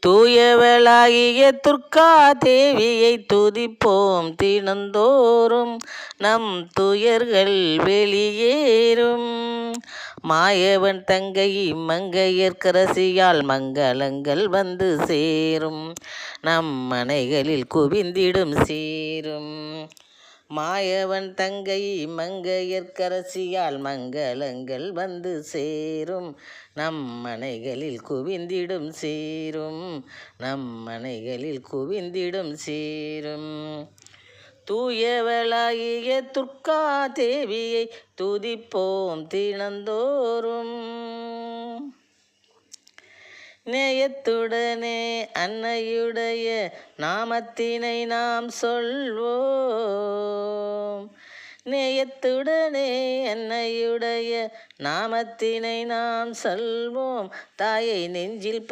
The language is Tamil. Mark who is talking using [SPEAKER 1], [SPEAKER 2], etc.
[SPEAKER 1] தூயவளாகிய துர்க்கா தேவியை துதிப்போம் தினந்தோறும், நம் துயர்கள் வெளியேறும். மாயவன் தங்கை மங்கையர்க்கரசியால் மங்களங்கள் வந்து சேரும், நம் மனைகளில் குவிந்திடும் சீரும். மாயவன் தங்கை மங்கையர்க்கரசியால் மங்களங்கள் வந்து சேரும், நம் மனைகளில் குவிந்திடும் சீரும், நம் மனைகளில் குவிந்திடும் சீரும். தூயவளாகிய துர்க்கா தேவியை துதிப்போம் தினந்தோறும். நேயத்துடனே அன்னையுடைய நாமத்தினை நாம் சொல்வோம். நேயத்துடனே அன்னையுடைய நாமத்தினை நாம் சொல்வோம். தாயை நெஞ்சில்